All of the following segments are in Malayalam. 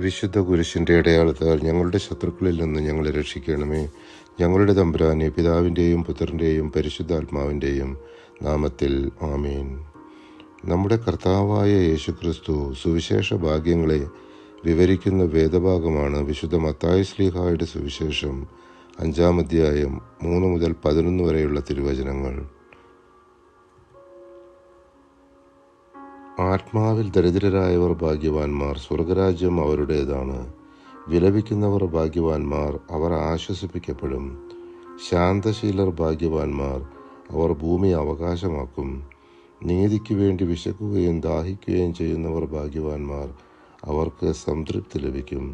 വിശുദ്ധ കുരിശിൻ്റെ അടയാളത്താൽ ഞങ്ങളുടെ ശത്രുക്കളിൽ നിന്ന് ഞങ്ങളെ രക്ഷിക്കണമേ. ഞങ്ങളുടെ തമ്പുരാനെ, പിതാവിൻ്റെയും പുത്രൻ്റെയും പരിശുദ്ധാത്മാവിൻ്റെയും നാമത്തിൽ ആമേൻ. നമ്മുടെ കർത്താവായ യേശുക്രിസ്തു സുവിശേഷ ഭാഗ്യങ്ങളെ വിവരിക്കുന്ന വേദഭാഗമാണ് വിശുദ്ധ മത്തായി ശ്ലീഹായുടെ സുവിശേഷം 5-ാം അധ്യായം 3 മുതൽ 11 വരെയുള്ള തിരുവചനങ്ങൾ. ആത്മാവിൽ ദരിദ്രരായവർ ഭാഗ്യവാന്മാർ, സ്വർഗരാജ്യം അവരുടേതാണ്. വിലപിക്കുന്നവർ ഭാഗ്യവാന്മാർ, അവർ ആശ്വസിപ്പിക്കപ്പെടും. ശാന്തശീലർ ഭാഗ്യവാന്മാർ, അവർ ഭൂമി അവകാശമാക്കും. നീതിക്ക് വേണ്ടി വിശക്കുകയും ദാഹിക്കുകയും ചെയ്യുന്നവർ ഭാഗ്യവാന്മാർ, അവർക്ക് സംതൃപ്തി ലഭിക്കും.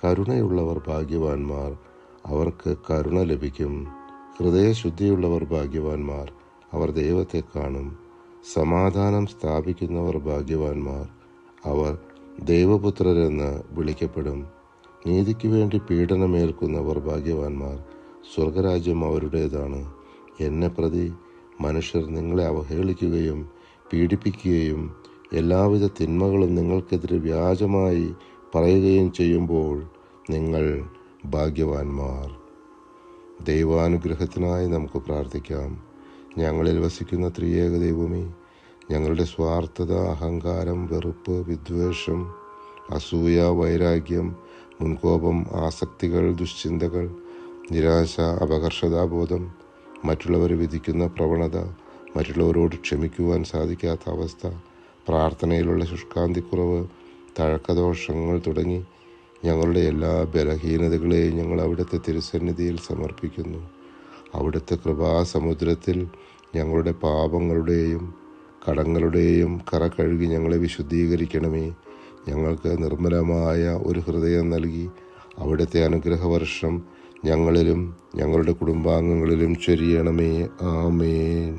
കരുണയുള്ളവർ ഭാഗ്യവാന്മാർ, അവർക്ക് കരുണ ലഭിക്കും. ഹൃദയശുദ്ധിയുള്ളവർ ഭാഗ്യവാന്മാർ, അവർ ദൈവത്തെ കാണും. സമാധാനം സ്ഥാപിക്കുന്നവർ ഭാഗ്യവാന്മാർ, അവർ ദൈവപുത്രരെന്ന് വിളിക്കപ്പെടും. നീതിക്ക് വേണ്ടി പീഡനമേൽക്കുന്നവർ ഭാഗ്യവാന്മാർ, സ്വർഗരാജ്യം അവരുടേതാണ്. എന്നെ പ്രതി മനുഷ്യർ നിങ്ങളെ അവഹേളിക്കുകയും പീഡിപ്പിക്കുകയും എല്ലാവിധ തിന്മകളും നിങ്ങൾക്കെതിരെ വ്യാജമായി പറയുകയും ചെയ്യുമ്പോൾ നിങ്ങൾ ഭാഗ്യവാന്മാർ. ദൈവാനുഗ്രഹത്തിനായി നമുക്ക് പ്രാർത്ഥിക്കാം. ഞങ്ങളിൽ വസിക്കുന്ന ത്രിയേക ദൈവമേ, ഞങ്ങളുടെ സ്വാർത്ഥത, അഹങ്കാരം, വെറുപ്പ്, വിദ്വേഷം, അസൂയ, വൈരാഗ്യം, മുൻകോപം, ആസക്തികൾ, ദുശ്ചിന്തകൾ, നിരാശ, അപകർഷതാബോധം, മറ്റുള്ളവരെ വിധിക്കുന്ന പ്രവണത, മറ്റുള്ളവരോട് ക്ഷമിക്കുവാൻ സാധിക്കാത്ത അവസ്ഥ, പ്രാർത്ഥനയിലുള്ള ശുഷ്കാന്തിക്കുറവ്, തഴക്കദോഷങ്ങൾ തുടങ്ങി ഞങ്ങളുടെ എല്ലാ ബലഹീനതകളെയും ഞങ്ങൾ അവിടുത്തെ തിരുസന്നിധിയിൽ സമർപ്പിക്കുന്നു. അവിടുത്തെ കൃപാസമുദ്രത്തിൽ ഞങ്ങളുടെ പാപങ്ങളുടെയും കടങ്ങളുടെയും കറ കഴുകി ഞങ്ങളെ വിശുദ്ധീകരിക്കണമേ. ഞങ്ങൾക്ക് നിർമ്മലമായ ഒരു ഹൃദയം നൽകി അവിടുത്തെ അനുഗ്രഹവർഷം ഞങ്ങളിലും ഞങ്ങളുടെ കുടുംബാംഗങ്ങളിലും ചൊരിയണമേ. ആമേൻ.